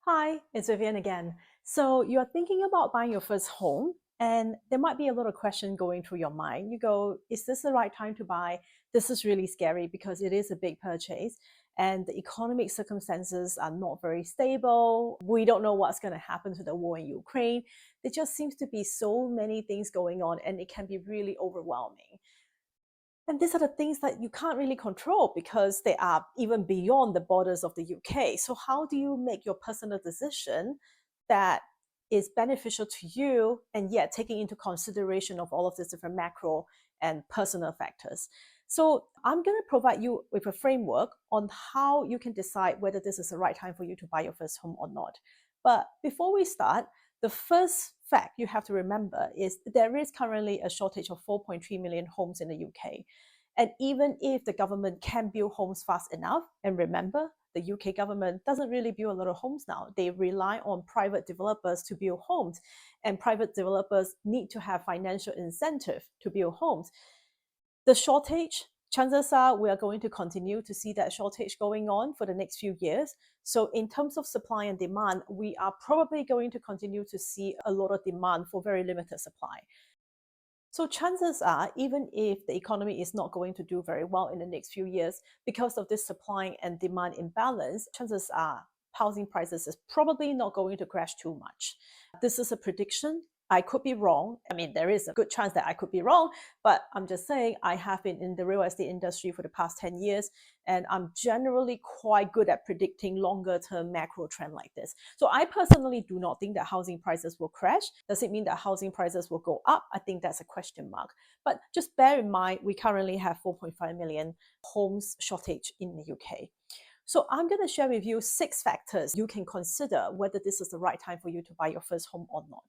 Hi, it's Vivian again. So you're thinking about buying your first home, and there might be a lot of question going through your mind. You go, is this the right time to buy? This is really scary because it is a big purchase, and the economic circumstances are not very stable. We don't know what's going to happen to the war in Ukraine. There just seems to be so many things going on, and it can be really overwhelming. And these are the things that you can't really control because they are even beyond the borders of the UK. So, how do you make your personal decision that is beneficial to you and yet taking into consideration of all of these different macro and personal factors? So, I'm going to provide you with a framework on how you can decide whether this is the right time for you to buy your first home or not. But before we start, the first fact you have to remember is there is currently a shortage of 4.3 million homes in the UK. And even if the government can build homes fast enough, and remember, the UK government doesn't really build a lot of homes now. They rely on private developers to build homes, and private developers need to have financial incentive to build homes. The shortage, chances are we are going to continue to see that shortage going on for the next few years. So, in terms of supply and demand, we are probably going to continue to see a lot of demand for very limited supply. So chances are, even if the economy is not going to do very well in the next few years because of this supply and demand imbalance, chances are housing prices is probably not going to crash too much. This is a prediction. I could be wrong. I mean, there is a good chance that I could be wrong, but I'm just saying I have been in the real estate industry for the past 10 years, and I'm generally quite good at predicting longer term macro trend like this. So I personally do not think that housing prices will crash. Does it mean that housing prices will go up? I think that's a question mark. But just bear in mind, we currently have 4.5 million homes shortage in the UK. So I'm going to share with you 6 factors you can consider whether this is the right time for you to buy your first home or not.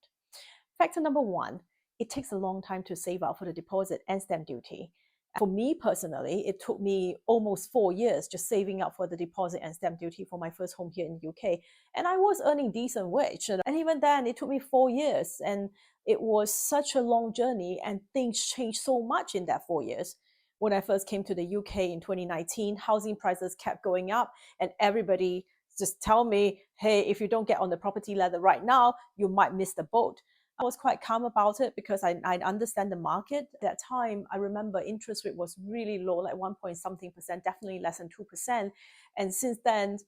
Factor number 1, it takes a long time to save up for the deposit and stamp duty. For me personally, it took me almost 4 years just saving up for the deposit and stamp duty for my first home here in the UK. And I was earning decent wage. And even then, it took me 4 years. And it was such a long journey, and things changed so much in that 4 years. When I first came to the UK in 2019, housing prices kept going up, and everybody just tell me, hey, if you don't get on the property ladder right now, you might miss the boat. I was quite calm about it because I understand the market. At that time, I remember interest rate was really low, like 1 point something percent, definitely less than 2%. And since then,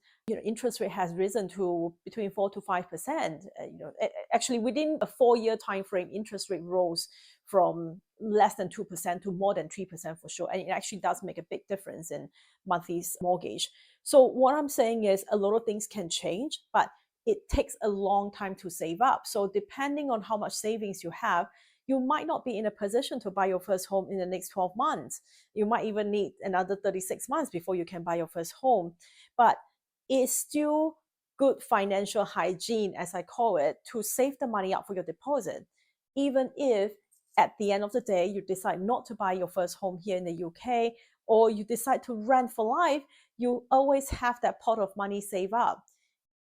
interest rate has risen to between 4 to 5%. Actually, within a 4-year time frame, interest rate rose from less than 2% to more than 3% for sure. And it actually does make a big difference in monthly mortgage. So what I'm saying is a lot of things can change, but it takes a long time to save up. So depending on how much savings you have, you might not be in a position to buy your first home in the next 12 months. You might even need another 36 months before you can buy your first home. But it's still good financial hygiene, as I call it, to save the money up for your deposit. Even if at the end of the day, you decide not to buy your first home here in the UK, or you decide to rent for life, you always have that pot of money saved up.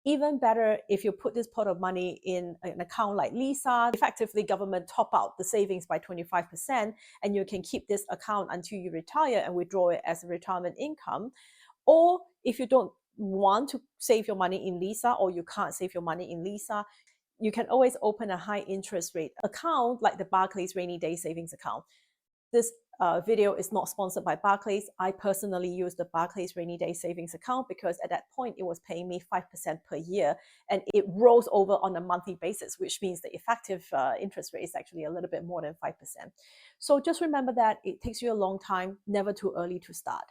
Even better if you put this pot of money in an account like Lisa, effectively government top out the savings by 25%, and you can keep this account until you retire and withdraw it as a retirement income. Or if you don't want to save your money in Lisa, or you can't save your money in Lisa, you can always open a high interest rate account like the Barclays Rainy Day Savings Account. This video is not sponsored by Barclays. I personally use the Barclays Rainy Day Savings Account because at that point it was paying me 5% per year, and it rolls over on a monthly basis, which means the effective interest rate is actually a little bit more than 5%. So just remember that it takes you a long time, never too early to start.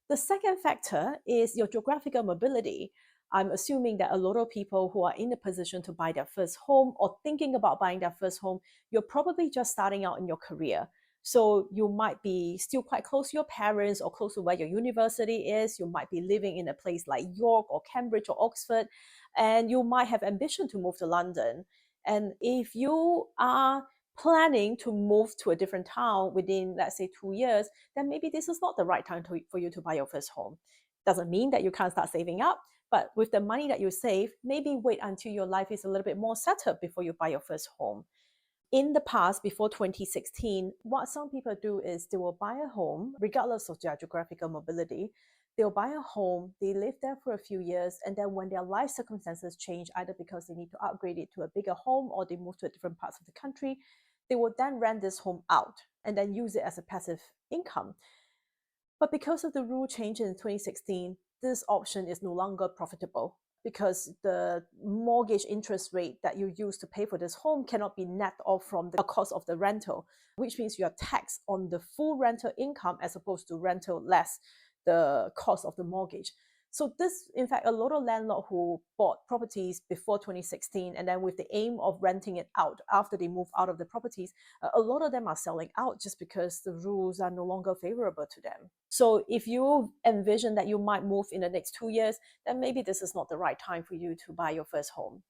The second factor is your geographical mobility. I'm assuming that a lot of people who are in a position to buy their first home or thinking about buying their first home, you're probably just starting out in your career. So you might be still quite close to your parents or close to where your university is. You might be living in a place like York or Cambridge or Oxford, and you might have ambition to move to London. And if you are planning to move to a different town within, let's say, 2 years, then maybe this is not the right time for you to buy your first home. Doesn't mean that you can't start saving up, but with the money that you save, maybe wait until your life is a little bit more settled before you buy your first home. In the past, before 2016, what some people do is they will buy a home, regardless of their geographical mobility. they'll buy a home, they live there for a few years, and then when their life circumstances change, either because they need to upgrade it to a bigger home or they move to different parts of the country, they will then rent this home out and then use it as a passive income. But because of the rule change in 2016, this option is no longer profitable because the mortgage interest rate that you use to pay for this home cannot be net off from the cost of the rental, which means you are taxed on the full rental income as opposed to rental less the cost of the mortgage. So this, in fact, a lot of landlords who bought properties before 2016 and then with the aim of renting it out after they move out of the properties, a lot of them are selling out just because the rules are no longer favorable to them. So if you envision that you might move in the next 2 years, then maybe this is not the right time for you to buy your first home.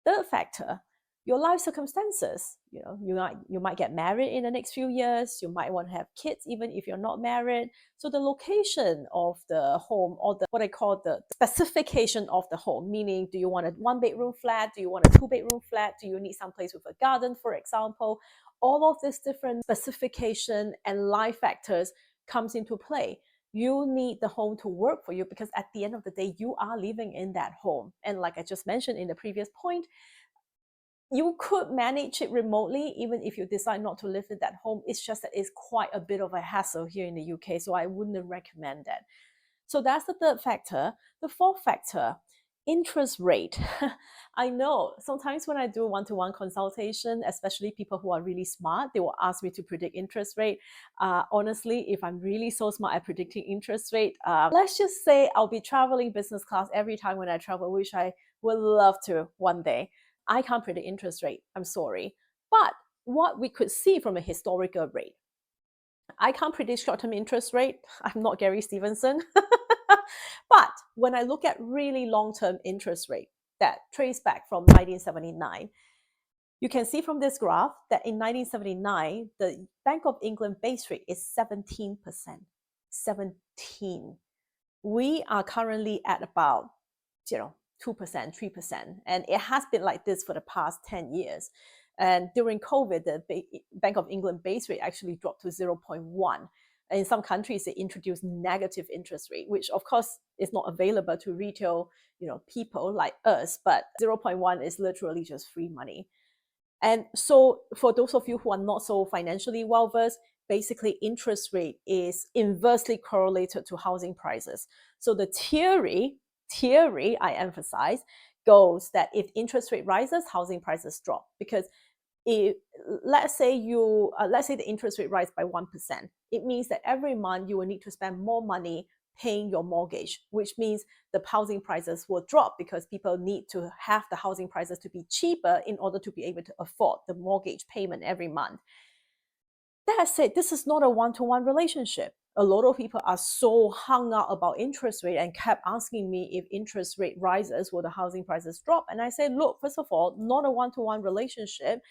Third factor, your life circumstances. You might get married in the next few years. You might want to have kids even if you're not married. So the location of the home, or what I call the specification of the home, meaning do you want a 1-bedroom flat? Do you want a 2-bedroom flat? Do you need some place with a garden, for example? All of these different specification and life factors comes into play. You need the home to work for you because at the end of the day, you are living in that home. And like I just mentioned in the previous point, you could manage it remotely even if you decide not to live in that home. It's just that it's quite a bit of a hassle here in the UK, so I wouldn't recommend that. So that's the third factor. The fourth factor, interest rate. I know sometimes when I do one-to-one consultation, especially people who are really smart, they will ask me to predict interest rate. Honestly, if I'm really so smart at predicting interest rate, let's just say I'll be traveling business class every time when I travel, which I would love to one day. I can't predict interest rate, I'm sorry. But what we could see from a historical rate, I can't predict short-term interest rate. I'm not Gary Stevenson. But when I look at really long-term interest rate that trace back from 1979, you can see from this graph that in 1979, the Bank of England base rate is 17%. 17. We are currently at about 2%, 3%. And it has been like this for the past 10 years. And during COVID, the Bank of England base rate actually dropped to 0.1. And in some countries, they introduced negative interest rate, which of course is not available to retail people like us, but 0.1 is literally just free money. And so for those of you who are not so financially well-versed, basically interest rate is inversely correlated to housing prices. So the theory, I emphasize, goes that if interest rate rises, housing prices drop. Because let's say the interest rate rises by 1%, it means that every month you will need to spend more money paying your mortgage, which means the housing prices will drop because people need to have the housing prices to be cheaper in order to be able to afford the mortgage payment every month. That said, this is not a one-to-one relationship. A lot of people are so hung up about interest rate and kept asking me if interest rate rises, will the housing prices drop? And I said, look, first of all, not a one-to-one relationship.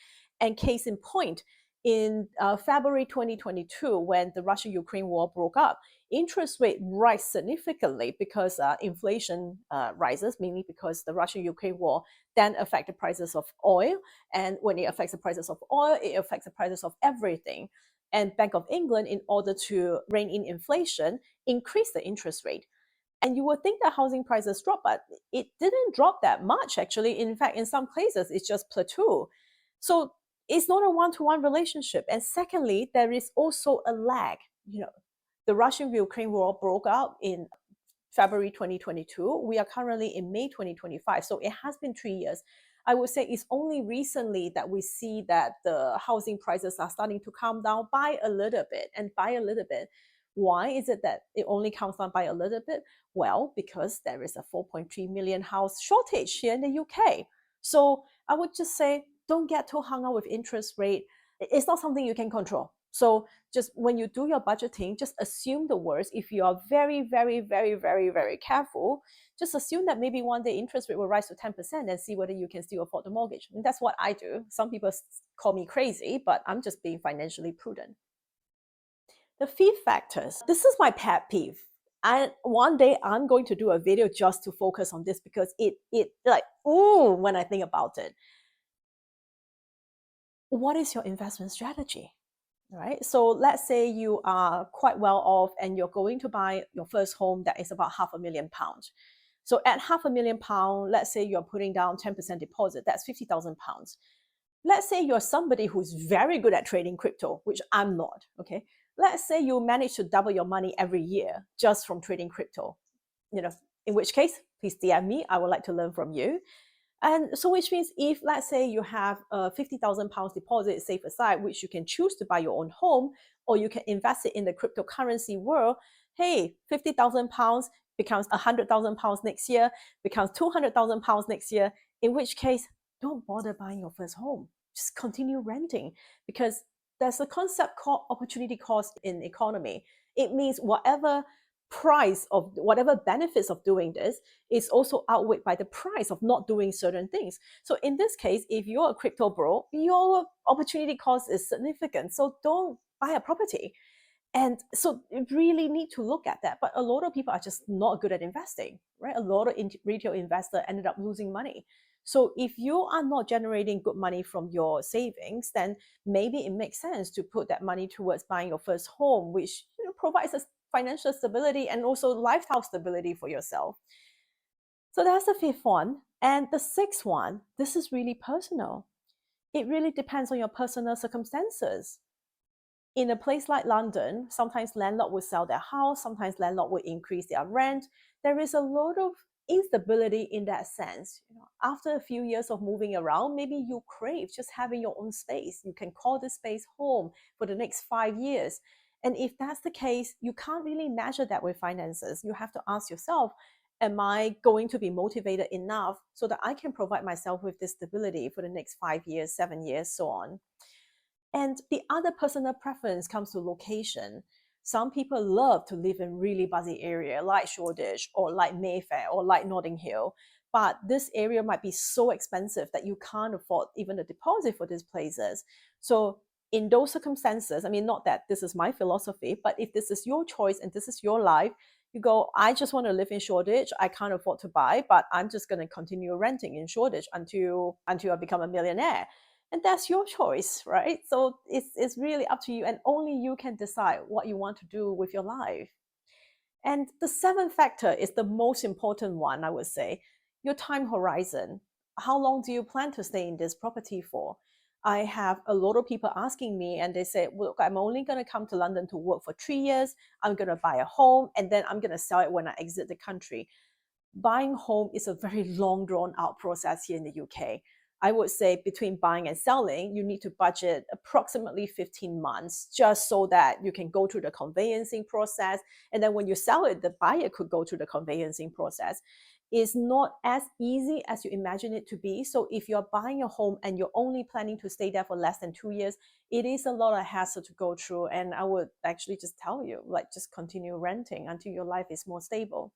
And case in point, in February 2022, when the Russia-Ukraine war broke up, interest rate rise significantly because inflation rises, mainly because the Russia-Ukraine war then affect the prices of oil. And when it affects the prices of oil, it affects the prices of everything. And Bank of England, in order to rein in inflation, increased the interest rate. And you would think that housing prices drop, but it didn't drop that much, actually. In fact, in some places, it's just plateau. So it's not a one-to-one relationship. And secondly, there is also a lag. The Russian-Ukraine war broke out in February 2022. We are currently in May 2025. So it has been 3 years. I would say it's only recently that we see that the housing prices are starting to come down by a little bit. And by a little bit, why is it that it only comes down by a little bit? Well, because there is a 4.3 million house shortage here in the UK. So I would just say, don't get too hung up with interest rate. It's not something you can control. So just when you do your budgeting, just assume the worst. If you are very, very, very, very, very careful, just assume that maybe one day interest rate will rise to 10% and see whether you can still afford the mortgage. And that's what I do. Some people call me crazy, but I'm just being financially prudent. The fifth factors. This is my pet peeve. And one day I'm going to do a video just to focus on this because it like, ooh, when I think about it. What is your investment strategy? right? So let's say you are quite well off and you're going to buy your first home that is about £500,000. So at £500,000, let's say you're putting down 10% deposit, that's £50,000. Let's say you're somebody who's very good at trading crypto, which I'm not, okay? Let's say you manage to double your money every year just from trading crypto, in which case, please DM me. I would like to learn from you. And so, which means if, let's say, you have a £50,000 deposit saved aside, which you can choose to buy your own home, or you can invest it in the cryptocurrency world, hey, £50,000 becomes £100,000 next year, becomes £200,000 next year, in which case, don't bother buying your first home. Just continue renting, because there's a concept called opportunity cost in economy. It means whatever price of whatever benefits of doing this is also outweighed by the price of not doing certain things. So in this case, if you're a crypto bro, your opportunity cost is significant. So don't buy a property. And so you really need to look at that. But a lot of people are just not good at investing, right? A lot of retail investors ended up losing money. So if you are not generating good money from your savings, then maybe it makes sense to put that money towards buying your first home, which provides us financial stability and also lifestyle stability for yourself. So that's the fifth one. And the sixth one, this is really personal. It really depends on your personal circumstances. In a place like London, sometimes landlord will sell their house, sometimes landlord will increase their rent. There is a lot of instability in that sense. After a few years of moving around, maybe you crave just having your own space. You can call this space home for the next 5 years. And if that's the case, you can't really measure that with finances. You have to ask yourself, am I going to be motivated enough so that I can provide myself with this stability for the next 5 years, 7 years, so on? And the other personal preference comes to location. Some people love to live in really busy area like Shoreditch or like Mayfair or like Notting Hill, but this area might be so expensive that you can't afford even the deposit for these places. So in those circumstances, I mean, not that this is my philosophy, but if this is your choice and this is your life, you go, I just want to live in Shoreditch. I can't afford to buy, but I'm just going to continue renting in Shoreditch until I become a millionaire. And that's your choice, right? So it's really up to you, and only you can decide what you want to do with your life. And the seventh factor is the most important one, I would say, your time horizon. How long do you plan to stay in this property for? I have a lot of people asking me, and they say, look, I'm only going to come to London to work for 3 years. I'm going to buy a home, and then I'm going to sell it when I exit the country. Buying home is a very long, drawn out process here in the UK. I would say between buying and selling, you need to budget approximately 15 months just so that you can go through the conveyancing process. And then when you sell it, the buyer could go through the conveyancing process. It's not as easy as you imagine it to be. So if you're buying a home and you're only planning to stay there for less than 2 years, it is a lot of hassle to go through. And I would actually just tell you, like, just continue renting until your life is more stable.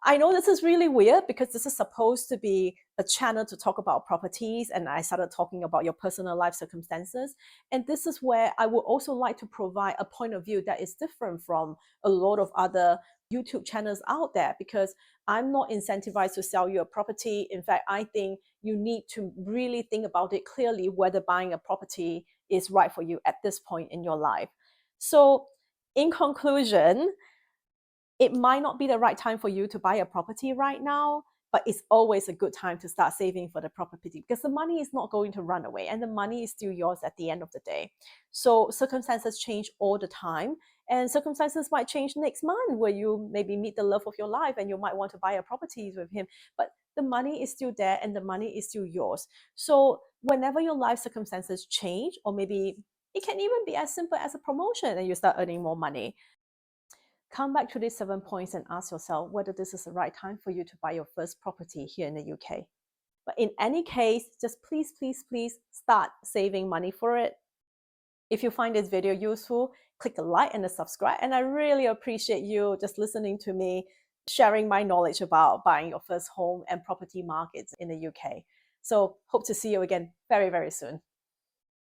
I know this is really weird because this is supposed to be a channel to talk about properties, and I started talking about your personal life circumstances. And this is where I would also like to provide a point of view that is different from a lot of other YouTube channels out there, because I'm not incentivized to sell you a property. In fact, I think you need to really think about it clearly whether buying a property is right for you at this point in your life. So, in conclusion, it might not be the right time for you to buy a property right now, but it's always a good time to start saving for the property, because the money is not going to run away and the money is still yours at the end of the day. So circumstances change all the time, and circumstances might change next month where you maybe meet the love of your life and you might want to buy a property with him, but the money is still there and the money is still yours. So whenever your life circumstances change, or maybe it can even be as simple as a promotion and you start earning more money, come back to these 7 points and ask yourself whether this is the right time for you to buy your first property here in the UK. But in any case, just please, please, please start saving money for it. If you find this video useful, click a like and a subscribe. And I really appreciate you just listening to me, sharing my knowledge about buying your first home and property markets in the UK. So hope to see you again very, very soon.